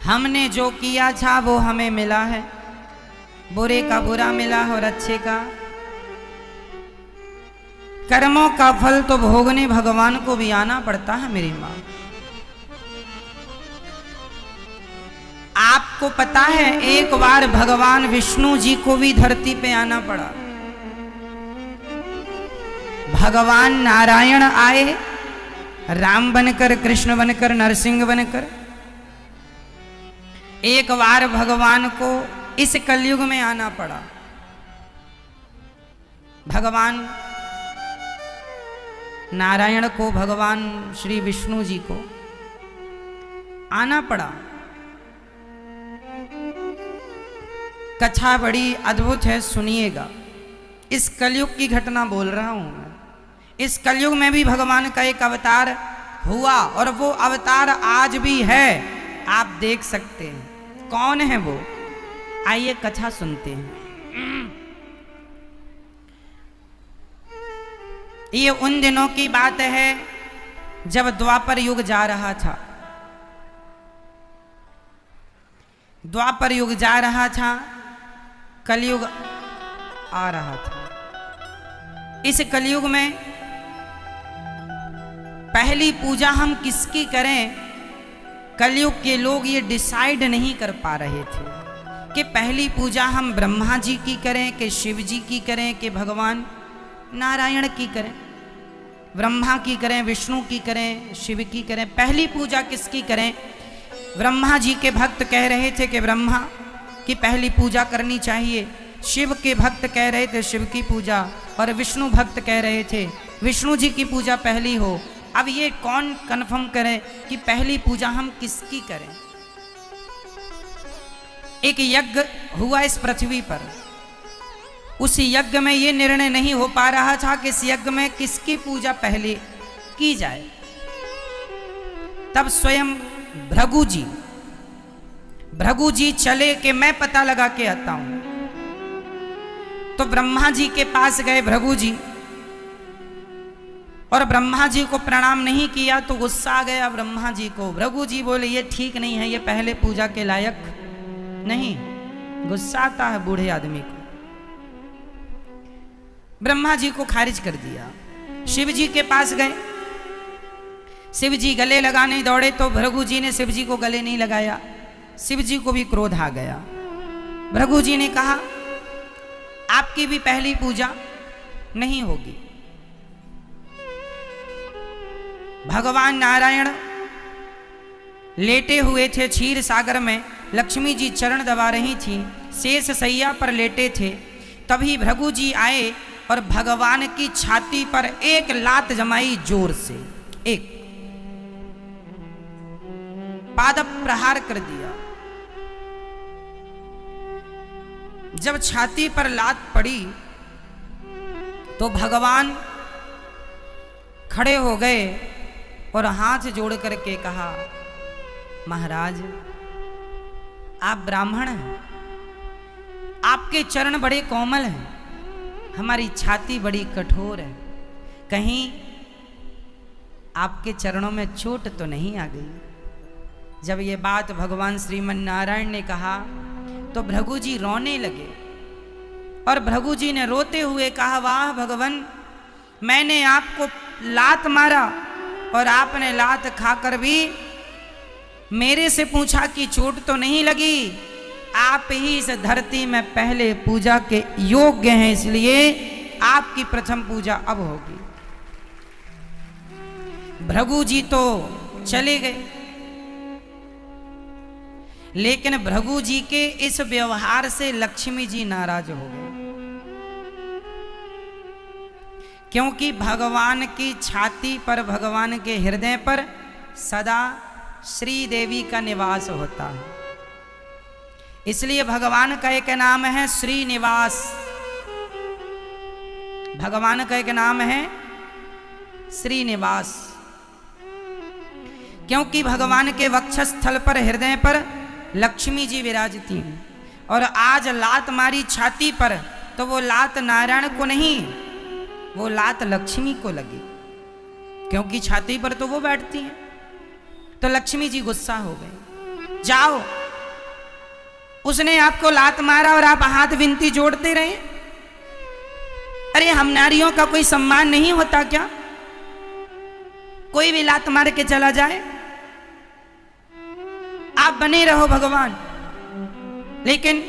हमने जो किया था वो हमें मिला है, बुरे का बुरा मिला और अच्छे का। कर्मों का फल तो भोगने भगवान को भी आना पड़ता है मेरी मां। आपको पता है एक बार भगवान विष्णु जी को भी धरती पे आना पड़ा। भगवान नारायण आए, राम बनकर, कृष्ण बनकर, नरसिंह बनकर। एक बार भगवान को इस कलयुग में आना पड़ा। भगवान नारायण को, भगवान श्री विष्णु जी को आना पड़ा। कथा बड़ी अद्भुत है, सुनिएगा। इस कलयुग की घटना बोल रहा हूं मैं। इस कलयुग में भी भगवान का एक अवतार हुआ और वो अवतार आज भी है, आप देख सकते हैं। कौन है वो? आइए कथा सुनते हैं। ये उन दिनों की बात है जब द्वापर युग जा रहा था। द्वापर युग जा रहा था, कलयुग आ रहा था। इस कलयुग में पहली पूजा हम किसकी करें, कलयुग के लोग ये डिसाइड नहीं कर पा रहे थे कि पहली पूजा हम ब्रह्मा जी की करें कि शिव जी की करें कि भगवान नारायण की करें। ब्रह्मा की करें, विष्णु की करें, शिव की करें, पहली पूजा किसकी करें। ब्रह्मा जी के भक्त कह रहे थे कि ब्रह्मा की पहली पूजा करनी चाहिए, शिव के भक्त कह रहे थे शिव की पूजा, और विष्णु भक्त कह रहे थे विष्णु जी की पूजा पहली हो। अब ये कौन कंफर्म करे कि पहली पूजा हम किसकी करें। एक यज्ञ हुआ इस पृथ्वी पर। उस यज्ञ में ये निर्णय नहीं हो पा रहा था कि इस यज्ञ में किसकी पूजा पहले की जाए। तब स्वयं भृगु जी चले कि मैं पता लगा के आता हूं। तो ब्रह्मा जी के पास गए भृगु जी, और ब्रह्मा जी को प्रणाम नहीं किया तो गुस्सा आ गया ब्रह्मा जी को। भृगु जी बोले ये ठीक नहीं है, ये पहले पूजा के लायक नहीं। गुस्सा आता है बूढ़े आदमी को। ब्रह्मा जी को खारिज कर दिया। शिव जी के पास गए, शिव जी गले लगाने दौड़े तो भृगु जी ने शिव जी को गले नहीं लगाया। शिव जी को भी क्रोध आ गया। भृगु जी ने कहा आपकी भी पहली पूजा नहीं होगी। भगवान नारायण लेटे हुए थे क्षीर सागर में, लक्ष्मी जी चरण दबा रही थी, शेष सैया पर लेटे थे। तभी भृगु जी आए और भगवान की छाती पर एक लात जमाई, जोर से एक पाद प्रहार कर दिया। जब छाती पर लात पड़ी तो भगवान खड़े हो गए और हाथ जोड़ करके कहा महाराज आप ब्राह्मण हैं, आपके चरण बड़े कोमल हैं, हमारी छाती बड़ी कठोर है, कहीं आपके चरणों में चोट तो नहीं आ गई। जब ये बात भगवान श्रीमन नारायण ने कहा तो भृगु जी रोने लगे, और भृगु जी ने रोते हुए कहा वाह भगवान, मैंने आपको लात मारा और आपने लात खाकर भी मेरे से पूछा कि चोट तो नहीं लगी। आप ही इस धरती में पहले पूजा के योग्य हैं, इसलिए आपकी प्रथम पूजा अब होगी। भृगु जी तो चले गए, लेकिन भृगु जी के इस व्यवहार से लक्ष्मी जी नाराज हो गए, क्योंकि भगवान की छाती पर, भगवान के हृदय पर सदा श्री देवी का निवास होता है। इसलिए भगवान का एक नाम है श्रीनिवास। भगवान का एक नाम है श्रीनिवास, क्योंकि भगवान के वक्षस्थल पर, हृदय पर लक्ष्मी जी विराजती हैं। और आज लात मारी छाती पर तो वो लात नारायण को नहीं, वो लात लक्ष्मी को लगी, क्योंकि छाती पर तो वो बैठती हैं। तो लक्ष्मी जी गुस्सा हो गई। जाओ। उसने आपको लात मारा और आप हाथ विनती जोड़ते रहे। अरे हम नारियों का कोई सम्मान नहीं होता क्या? कोई भी लात मार के चला जाए, आप बने रहो भगवान। लेकिन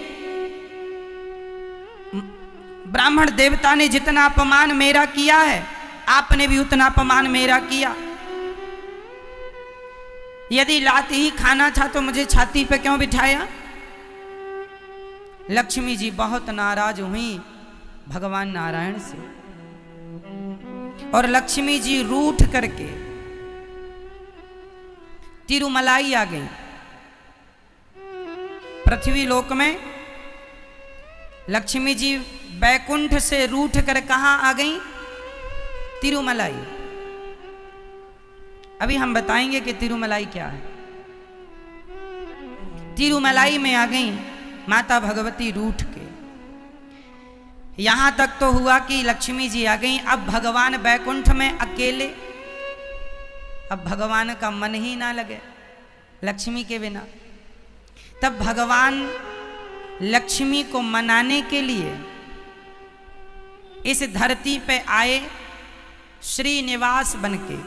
ब्राह्मण देवता ने जितना अपमान मेरा किया है, आपने भी उतना अपमान मेरा किया। यदि लात ही खाना था तो मुझे छाती पे क्यों बिठाया? लक्ष्मी जी बहुत नाराज हुई भगवान नारायण से, और लक्ष्मी जी रूठ करके तिरुमलाई आ गई। पृथ्वी लोक में लक्ष्मी जी बैकुंठ से रूठ कर कहां आ गई? तिरुमलाई। अभी हम बताएंगे कि तिरुमलाई क्या है। तिरुमलाई में आ गई माता भगवती रूठ के। यहां तक तो हुआ कि लक्ष्मी जी आ गई। अब भगवान बैकुंठ में अकेले, अब भगवान का मन ही ना लगे लक्ष्मी के बिना। तब भगवान लक्ष्मी को मनाने के लिए इस धरती पे आए श्रीनिवास बनके।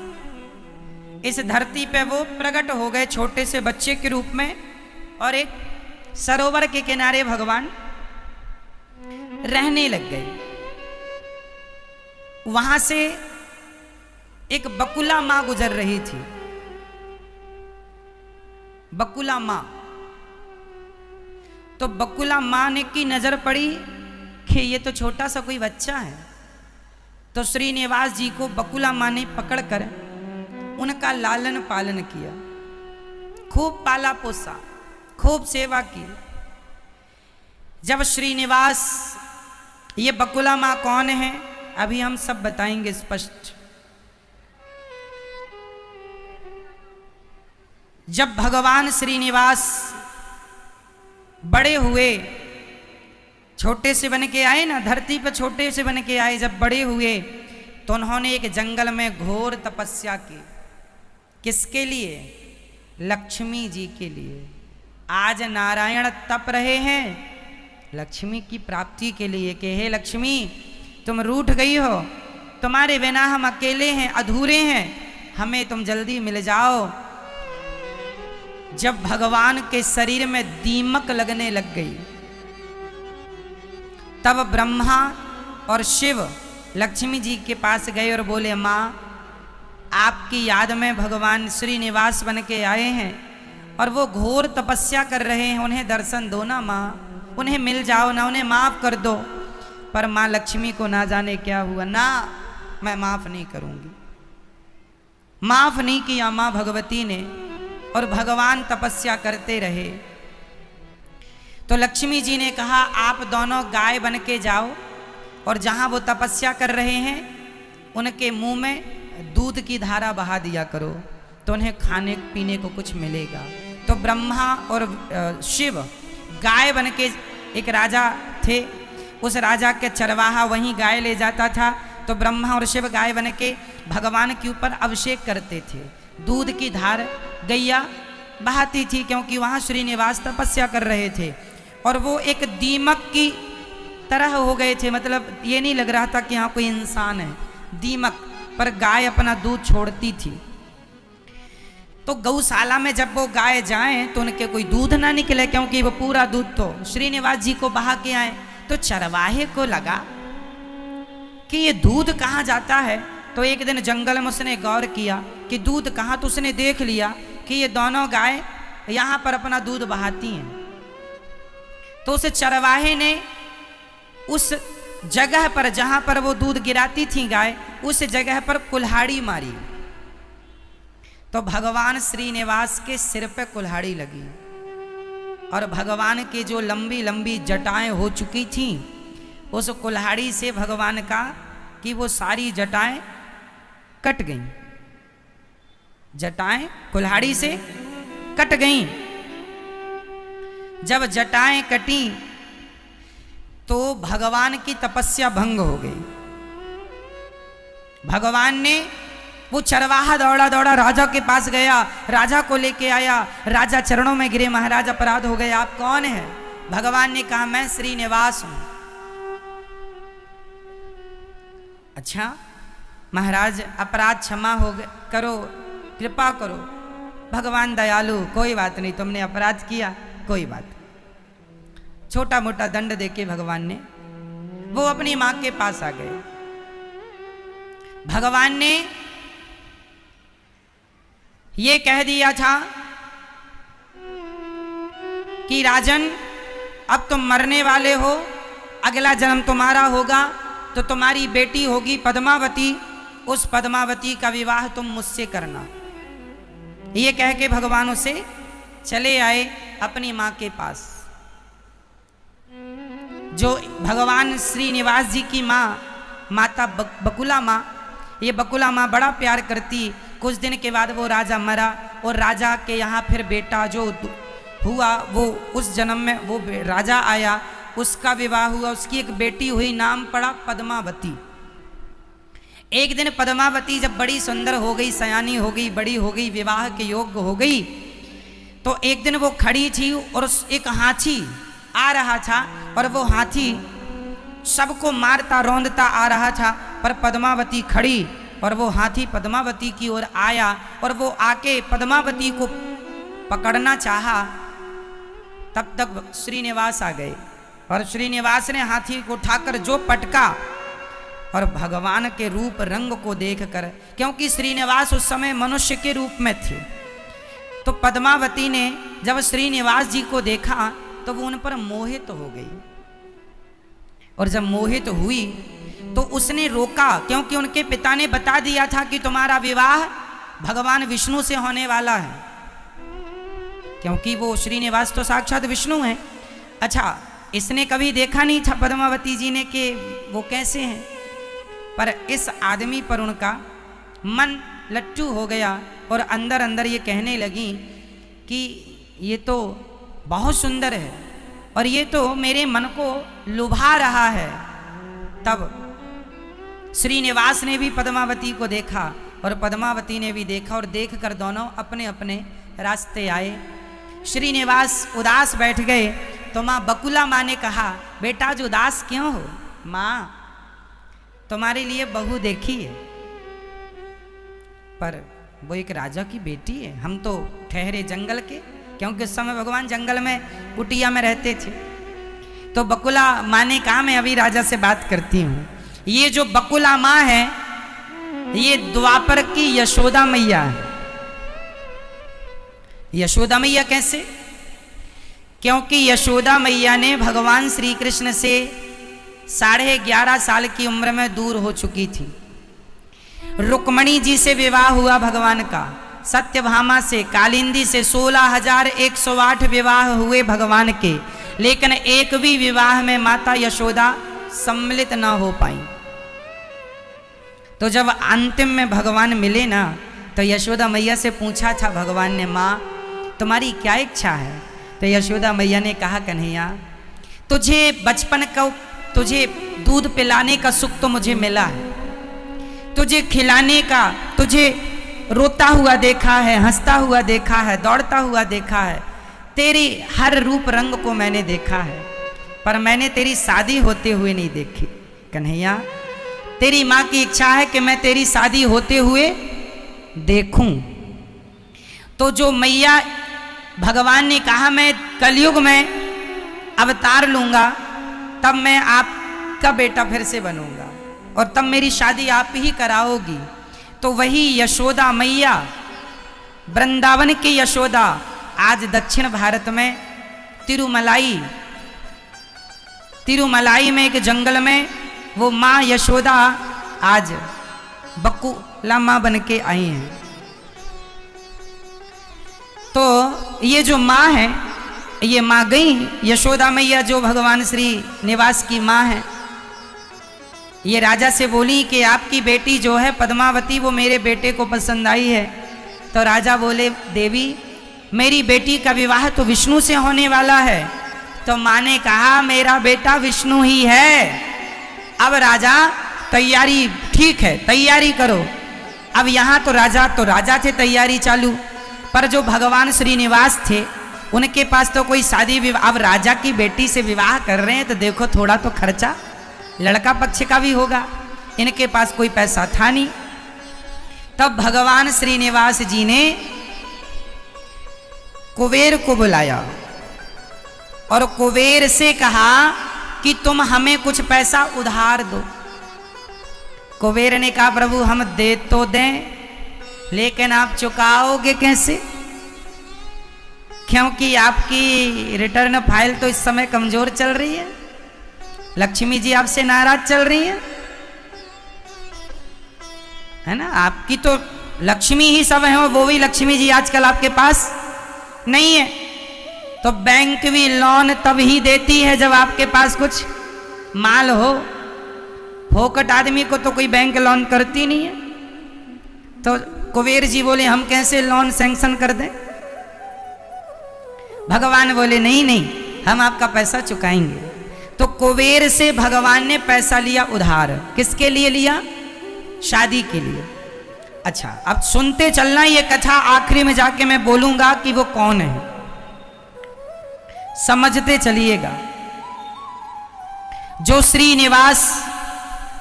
इस धरती पे वो प्रकट हो गए छोटे से बच्चे के रूप में, और एक सरोवर के किनारे भगवान रहने लग गए। वहां से एक बकुला मां गुजर रही थी। बकुला मां, तो बकुला मां ने की नजर पड़ी कि ये तो छोटा सा कोई बच्चा है। तो श्रीनिवास जी को बकुला मां ने पकड़कर उनका लालन पालन किया, खूब पाला पोसा, खूब सेवा की। जब श्रीनिवास, ये बकुला मां कौन है अभी हम सब बताएंगे स्पष्ट। जब भगवान श्रीनिवास बड़े हुए, छोटे से बन के आए ना, धरती पर छोटे से बन के आए, जब बड़े हुए तो उन्होंने एक जंगल में घोर तपस्या की। किसके लिए? लक्ष्मी जी के लिए। आज नारायण तप रहे हैं लक्ष्मी की प्राप्ति के लिए कि हे लक्ष्मी, तुम रूठ गई हो, तुम्हारे बिना हम अकेले हैं, अधूरे हैं, हमें तुम जल्दी मिल जाओ। जब भगवान के शरीर में दीमक लगने लग गई, तब ब्रह्मा और शिव लक्ष्मी जी के पास गए और बोले, माँ आपकी याद में भगवान श्रीनिवास बन के आए हैं और वो घोर तपस्या कर रहे हैं, उन्हें दर्शन दो ना माँ, उन्हें मिल जाओ ना, उन्हें माफ कर दो। पर माँ लक्ष्मी को ना जाने क्या हुआ, ना मैं माफ नहीं करूंगी। माफ नहीं किया माँ भगवती ने, और भगवान तपस्या करते रहे। तो लक्ष्मी जी ने कहा, आप दोनों गाय बन के जाओ और जहां वो तपस्या कर रहे हैं उनके मुंह में दूध की धारा बहा दिया करो, तो उन्हें खाने पीने को कुछ मिलेगा। तो ब्रह्मा और शिव गाय बन के, एक राजा थे, उस राजा के चरवाहा वहीं गाय ले जाता था, तो ब्रह्मा और शिव गाय बन के भगवान के ऊपर अभिषेक करते थे। दूध की धार गैया बहाती थी, क्योंकि वहां श्रीनिवास तपस्या कर रहे थे। और वो एक दीमक की तरह हो गए थे, मतलब ये नहीं लग रहा था कि यहाँ कोई इंसान है, दीमक। पर गाय अपना दूध छोड़ती थी। तो गौशाला में जब वो गाय जाएं तो उनके कोई दूध ना निकले, क्योंकि वो पूरा दूध तो श्रीनिवास जी को बहा के आए। तो चरवाहे को लगा कि ये दूध कहाँ जाता है। तो एक दिन जंगल में उसने गौर किया कि दूध कहाँ, तो उसने देख लिया कि ये दोनों गाय यहाँ पर अपना दूध बहाती हैं। तो उस चरवाहे ने उस जगह पर जहाँ पर वो दूध गिराती थी गाय, उस जगह पर कुल्हाड़ी मारी। तो भगवान श्रीनिवास के सिर पे कुल्हाड़ी लगी, और भगवान की जो लंबी लंबी जटाएं हो चुकी थीं, उस कुल्हाड़ी से भगवान का कि वो सारी जटाएं कट गईं। जटाएं कुल्हाड़ी से कट गईं। जब जटाएं कटी तो भगवान की तपस्या भंग हो गई। भगवान ने वो चरवाहा दौड़ा दौड़ा राजा के पास गया, राजा को लेके आया, राजा चरणों में गिरे, महाराज अपराध हो गया, आप कौन हैं? भगवान ने कहा मैं श्रीनिवास हूं। अच्छा महाराज अपराध क्षमा हो गए, करो कृपा करो। भगवान दयालु, कोई बात नहीं, तुमने अपराध किया कोई बात नहीं। छोटा मोटा दंड देके भगवान ने वो अपनी मां के पास आ गए। भगवान ने ये कह दिया था कि राजन अब तुम मरने वाले हो, अगला जन्म तुम्हारा होगा तो तुम्हारी बेटी होगी पद्मावती, उस पद्मावती का विवाह तुम मुझसे करना। ये कह के भगवान उसे चले आए अपनी मां के पास। जो भगवान श्रीनिवास जी की मां, माता बकुला मां, ये बकुला मां बड़ा प्यार करती। कुछ दिन के बाद वो राजा मरा और राजा के यहाँ फिर बेटा जो हुआ वो उस जन्म में वो राजा आया, उसका विवाह हुआ, उसकी एक बेटी हुई, नाम पड़ा पद्मावती। एक दिन पद्मावती जब बड़ी सुंदर हो गई, सयानी हो गई, बड़ी हो गई, विवाह के योग्य हो गई, तो एक दिन वो खड़ी थी और एक हाथी आ रहा था और वो हाथी सबको मारता रौंदता आ रहा था, पर पद्मावती खड़ी और वो हाथी पद्मावती की ओर आया और वो आके पद्मावती को पकड़ना चाहा। तब तक श्रीनिवास आ गए और श्रीनिवास ने हाथी को उठाकर जो पटका, और भगवान के रूप रंग को देखकर, क्योंकि श्रीनिवास उस समय मनुष्य के रूप में थे, तो पद्मावती ने जब श्रीनिवास जी को देखा तो वो उन पर मोहित हो गई। और जब मोहित हुई तो उसने रोका, क्योंकि उनके पिता ने बता दिया था कि तुम्हारा विवाह भगवान विष्णु से होने वाला है, क्योंकि वो श्रीनिवास तो साक्षात विष्णु हैं। अच्छा, इसने कभी देखा नहीं था पद्मावती जी ने कि वो कैसे हैं, पर इस आदमी पर उनका मन लट्टू हो गया और अंदर अंदर ये कहने लगी कि ये तो बहुत सुंदर है और ये तो मेरे मन को लुभा रहा है। तब श्रीनिवास ने भी पद्मावती को देखा और पद्मावती ने भी देखा, और देखकर दोनों अपने अपने रास्ते आए। श्रीनिवास उदास बैठ गए तो माँ बकुला माँ ने कहा, बेटा आज उदास क्यों हो? माँ तुम्हारे लिए बहू देखी है, पर वो एक राजा की बेटी है, हम तो ठहरे जंगल के, क्योंकि उस समय भगवान जंगल में कुटिया में रहते थे। तो बकुला माँ ने कहा मैं अभी राजा से बात करती हूँ। ये जो बकुला माँ है ये द्वापर की यशोदा मैया है। यशोदा मैया कैसे? क्योंकि यशोदा मैया ने भगवान श्री कृष्ण से 11.5 साल की उम्र में दूर हो चुकी थी। रुक्मणी जी से विवाह हुआ भगवान का, सत्यभामा से, कालिंदी से 16,108 विवाह हुए भगवान के, लेकिन एक भी विवाह में माता यशोदा सम्मिलित ना हो पाई। तो जब अंतिम में भगवान मिले ना, तो यशोदा मैया से पूछा था भगवान ने, माँ तुम्हारी क्या इच्छा है? तो यशोदा मैया ने कहा, कन्हैया तुझे बचपन का, तुझे दूध पिलाने का सुख तो मुझे मिला है, तुझे खिलाने का, तुझे रोता हुआ देखा है, हंसता हुआ देखा है, दौड़ता हुआ देखा है, तेरी हर रूप रंग को मैंने देखा है, पर मैंने तेरी शादी होते हुए नहीं देखी। कन्हैया तेरी माँ की इच्छा है कि मैं तेरी शादी होते हुए देखूं। तो जो मैया, भगवान ने कहा मैं कलयुग में अवतार लूंगा, तब मैं आपका बेटा फिर से बनूंगा और तब मेरी शादी आप ही कराओगी। तो वही यशोदा मैया, वृंदावन की यशोदा, आज दक्षिण भारत में तिरुमलाई में एक जंगल में वो माँ यशोदा आज बकुला माँ बन के आई हैं। तो ये जो माँ है, ये माँ गई यशोदा मैया, जो भगवान श्री निवास की माँ है, ये राजा से बोली कि आपकी बेटी जो है पद्मावती, वो मेरे बेटे को पसंद आई है। तो राजा बोले, देवी मेरी बेटी का विवाह तो विष्णु से होने वाला है। तो माँ ने कहा, मेरा बेटा विष्णु ही है। अब राजा तैयारी, ठीक है तैयारी करो। अब यहाँ तो राजा थे, तैयारी चालू, पर जो भगवान श्रीनिवास थे उनके पास तो कोई शादी विवाह, अब राजा की बेटी से विवाह कर रहे हैं तो देखो थोड़ा तो खर्चा लड़का पक्ष का भी होगा, इनके पास कोई पैसा था नहीं। तब भगवान श्रीनिवास जी ने कुबेर को बुलाया और कुबेर से कहा कि तुम हमें कुछ पैसा उधार दो। कुबेर ने कहा प्रभु हम दे तो दें, लेकिन आप चुकाओगे कैसे? क्योंकि आपकी रिटर्न फाइल तो इस समय कमजोर चल रही है, लक्ष्मी जी आपसे नाराज चल रही है ना, आपकी तो लक्ष्मी ही सब है, वो भी लक्ष्मी जी आजकल आपके पास नहीं है। तो बैंक भी लोन तब ही देती है जब आपके पास कुछ माल हो, फोकट आदमी को तो कोई बैंक लोन करती नहीं है। तो कुबेर जी बोले हम कैसे लोन सैंक्शन कर दें? भगवान बोले नहीं नहीं, हम आपका पैसा चुकाएंगे। तो कुबेर से भगवान ने पैसा लिया उधार, किसके लिए लिया? शादी के लिए। अच्छा, अब सुनते चलना, ये कथा आखिरी में जाके मैं बोलूंगा कि वो कौन है, समझते चलिएगा। जो श्रीनिवास,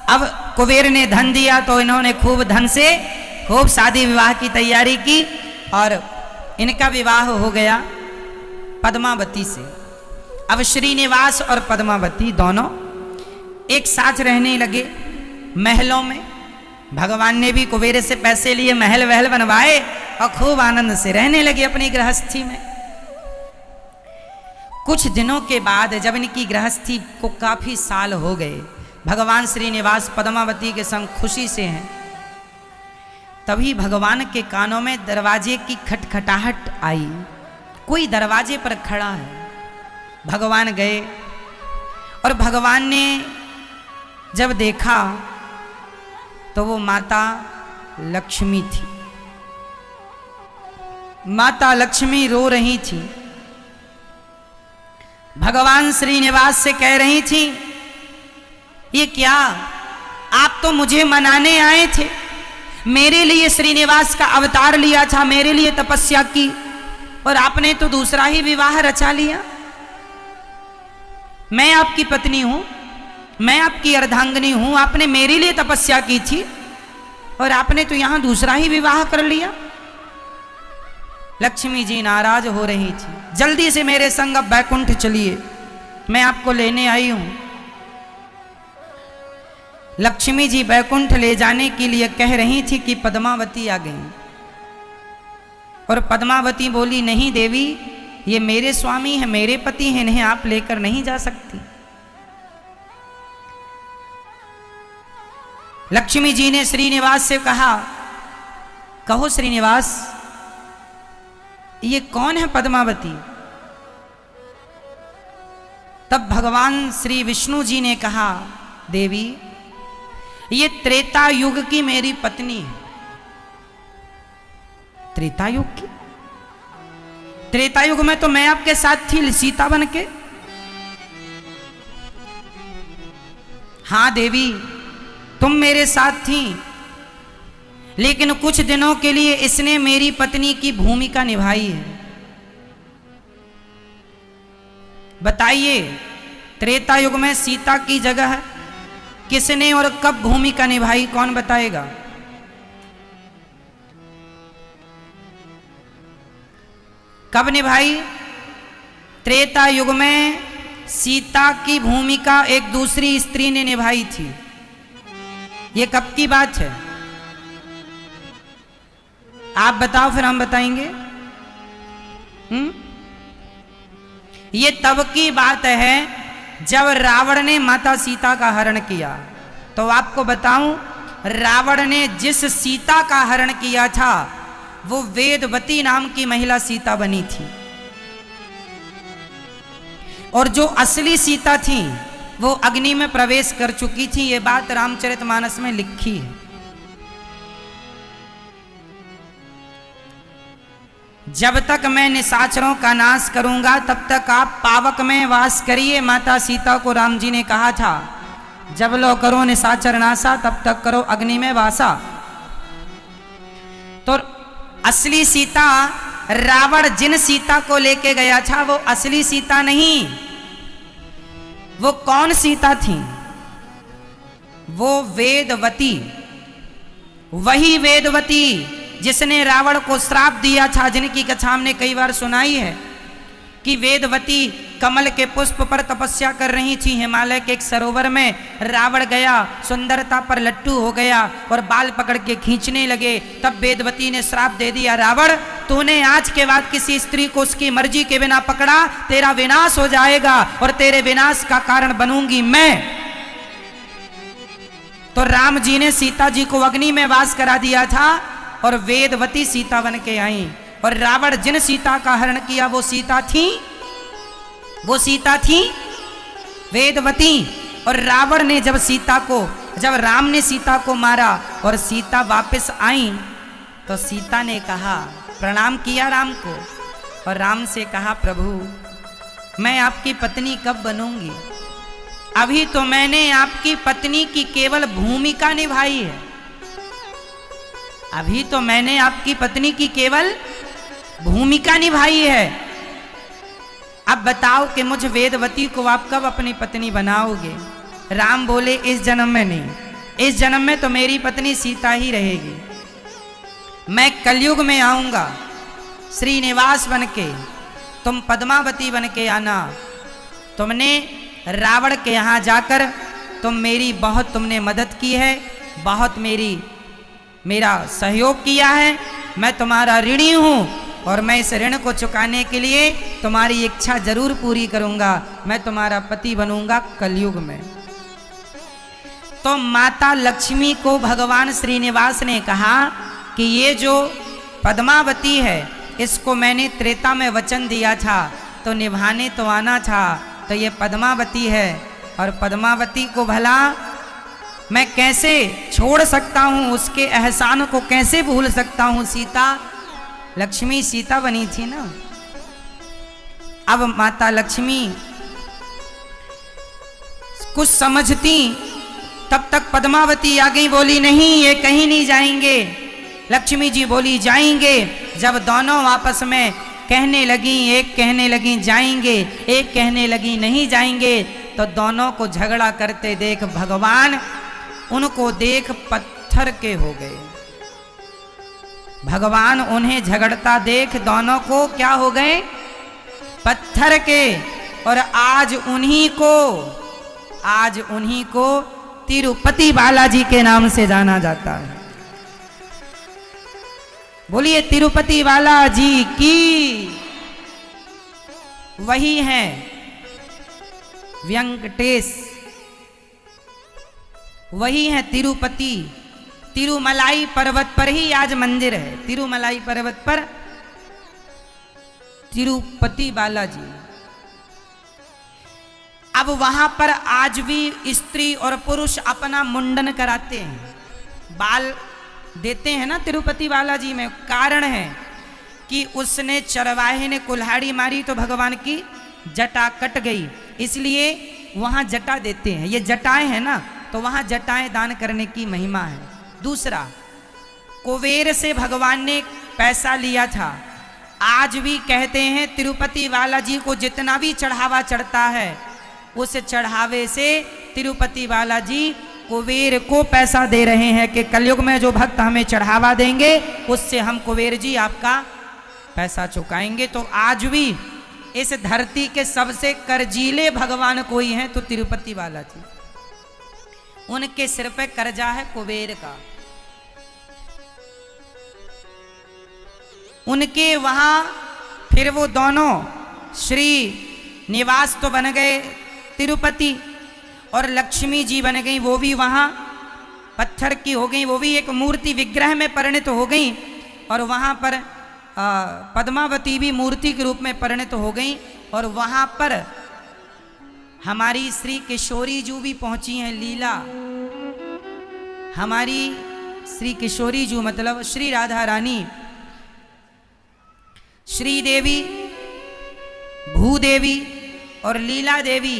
अब कुबेर ने धन दिया तो इन्होंने खूब धन से खूब शादी विवाह की तैयारी की और इनका विवाह हो गया पद्मावती से। अब श्रीनिवास और पद्मावती दोनों एक साथ रहने लगे महलों में। भगवान ने भी कुबेर से पैसे लिए, महल वहल बनवाए और खूब आनंद से रहने लगे अपनी गृहस्थी में। कुछ दिनों के बाद जब इनकी गृहस्थी को काफी साल हो गए, भगवान श्रीनिवास पद्मावती के संग खुशी से हैं, तभी भगवान के कानों में दरवाजे की खटखटाहट आई। कोई दरवाजे पर खड़ा है। भगवान गए और भगवान ने जब देखा तो वो माता लक्ष्मी थी। माता लक्ष्मी रो रही थी। भगवान श्रीनिवास से कह रही थी ये क्या, आप तो मुझे मनाने आए थे, मेरे लिए श्रीनिवास का अवतार लिया था, मेरे लिए तपस्या की, और आपने तो दूसरा ही विवाह रचा लिया। मैं आपकी पत्नी हूं, मैं आपकी अर्धांगिनी हूं, आपने मेरे लिए तपस्या की थी और आपने तो यहां दूसरा ही विवाह कर लिया। लक्ष्मी जी नाराज हो रही थी। जल्दी से मेरे संग अब बैकुंठ चलिए, मैं आपको लेने आई हूं। लक्ष्मी जी बैकुंठ ले जाने के लिए कह रही थी कि पद्मावती आ गई, और पद्मावती बोली नहीं देवी, ये मेरे स्वामी हैं, मेरे पति हैं, इन्हें आप लेकर नहीं जा सकती। लक्ष्मी जी ने श्रीनिवास से कहा, कहो श्रीनिवास, ये कौन है पद्मावती? तब भगवान श्री विष्णु जी ने कहा, देवी ये त्रेता युग की मेरी पत्नी है। त्रेता युग की? त्रेता युग में तो मैं आपके साथ थी सीता बन के। हाँ देवी, तुम मेरे साथ थी, लेकिन कुछ दिनों के लिए इसने मेरी पत्नी की भूमिका निभाई है। बताइए, त्रेता युग में सीता की जगह किसने और कब भूमिका निभाई, कौन बताएगा? कब निभाई? त्रेता युग में सीता की भूमिका एक दूसरी स्त्री ने निभाई थी। ये कब की बात है? आप बताओ, फिर हम बताएंगे। ये तब की बात है जब रावण ने माता सीता का हरण किया। तो आपको बताऊं, रावण ने जिस सीता का हरण किया था वो वेदवती नाम की महिला सीता बनी थी, और जो असली सीता थी वो अग्नि में प्रवेश कर चुकी थी। ये बात रामचरितमानस में लिखी है। जब तक मैं निशाचरों का नाश करूंगा तब तक आप पावक में वास करिए, माता सीता को राम जी ने कहा था। जब लो करो निशाचर नासा, तब तक करो अग्नि में वासा। असली सीता, रावण जिन सीता को लेके गया था वो असली सीता नहीं। वो कौन सीता थी? वो वेदवती, वही वेदवती जिसने रावण को श्राप दिया था, जिनकी कथा हमने कई बार सुनाई है कि वेदवती कमल के पुष्प पर तपस्या कर रही थी हिमालय के एक सरोवर में। रावण गया, सुंदरता पर लट्टू हो गया और बाल पकड़ के खींचने लगे। तब वेदवती ने श्राप दे दिया, रावण तूने आज के बाद किसी स्त्री को उसकी मर्जी के बिना पकड़ा, तेरा विनाश हो जाएगा और तेरे विनाश का कारण बनूंगी मैं। तो राम जी ने सीता जी को अग्नि में वास करा दिया था और वेदवती सीता बन के आई। और रावण जिन सीता का हरण किया वो सीता थी वेदवती। और रावण ने जब राम ने सीता को मारा और सीता वापस आई तो सीता ने कहा, प्रणाम किया राम को और राम से कहा, प्रभु मैं आपकी पत्नी कब बनूंगी? अभी तो मैंने आपकी पत्नी की केवल भूमिका निभाई है। अभी तो मैंने आपकी पत्नी की केवल भूमिका निभाई है। अब बताओ कि मुझ वेदवती को आप कब अपनी पत्नी बनाओगे? राम बोले, इस जन्म में नहीं, इस जन्म में तो मेरी पत्नी सीता ही रहेगी। मैं कलयुग में आऊंगा श्रीनिवास बन के, तुम पद्मावती बन के आना। तुमने रावण के यहाँ जाकर तुमने मदद की है, बहुत मेरा सहयोग किया है। मैं तुम्हारा ऋणी हूँ और मैं इस ऋण को चुकाने के लिए तुम्हारी इच्छा जरूर पूरी करूंगा। मैं तुम्हारा पति बनूंगा कलयुग में। तो माता लक्ष्मी को भगवान श्रीनिवास ने कहा कि ये जो पद्मावती है इसको मैंने त्रेता में वचन दिया था तो निभाने तो आना था। तो ये पद्मावती है और पद्मावती को भला मैं कैसे छोड़ सकता हूँ, उसके एहसान को कैसे भूल सकता हूँ? लक्ष्मी सीता बनी थी ना। अब माता लक्ष्मी कुछ समझती, तब तक पद्मावती आ गई, बोली नहीं ये कहीं नहीं जाएंगे। लक्ष्मी जी बोली जाएंगे। जब दोनों आपस में कहने लगी, एक कहने लगी जाएंगे, एक कहने लगी नहीं जाएंगे, तो दोनों को झगड़ा करते देख भगवान उनको देख पत्थर के हो गए। भगवान उन्हें झगड़ता देख दोनों को क्या हो गए? पत्थर के। और आज उन्हीं को तिरुपति बालाजी के नाम से जाना जाता है। बोलिए तिरुपति बालाजी की। वही है वेंकटेश, वही है तिरुपति। तिरुमलाई पर्वत पर ही आज मंदिर है। तिरुमलाई पर्वत पर तिरुपति बालाजी। अब वहां पर आज भी स्त्री और पुरुष अपना मुंडन कराते हैं, बाल देते हैं ना तिरुपति बालाजी में। कारण है कि उसने चरवाहे ने कुल्हाड़ी मारी तो भगवान की जटा कट गई, इसलिए वहां जटा देते हैं। ये जटाएं हैं ना, तो वहां जटाएं दान करने की महिमा है। दूसरा, कुबेर से भगवान ने पैसा लिया था। आज भी कहते हैं तिरुपति बालाजी को जितना भी चढ़ावा चढ़ता है, उस चढ़ावे से तिरुपति बालाजी कुबेर को पैसा दे रहे हैं कि कलयुग में जो भक्त हमें चढ़ावा देंगे उससे हम कुबेर जी आपका पैसा चुकाएंगे। तो आज भी इस धरती के सबसे कर्जीले भगवान कोई हैं तो तिरुपति बालाजी। उनके सिर पे कर्जा है कुबेर का। उनके वहां फिर वो दोनों श्री निवास तो बन गए तिरुपति, और लक्ष्मी जी बन गई, वो भी वहां पत्थर की हो गई, वो भी एक मूर्ति विग्रह में परिणत हो गई। और वहां पर पद्मावती भी मूर्ति के रूप में परिणत हो गई। और वहां पर हमारी श्री किशोरी जू भी पहुंची हैं लीला। हमारी श्री किशोरी जू मतलब श्री राधा रानी, श्री देवी, भूदेवी और लीला देवी,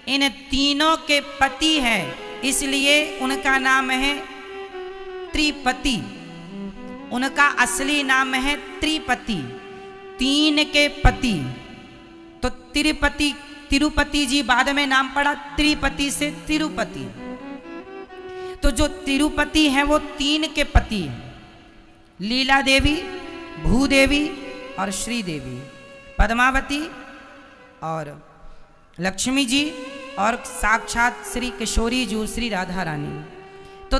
इन तीनों के पति हैं, इसलिए उनका नाम है त्रिपति। उनका असली नाम है त्रिपति, तीन के पति। तो तिरुपति जी बाद में नाम पड़ा त्रिपति से तिरुपति। तो जो तिरुपति है वो तीन के पति हैं, लीला देवी, भूदेवी और श्री देवी, पद्मावती और लक्ष्मी जी और साक्षात श्री किशोरी जी, श्री राधा रानी। तो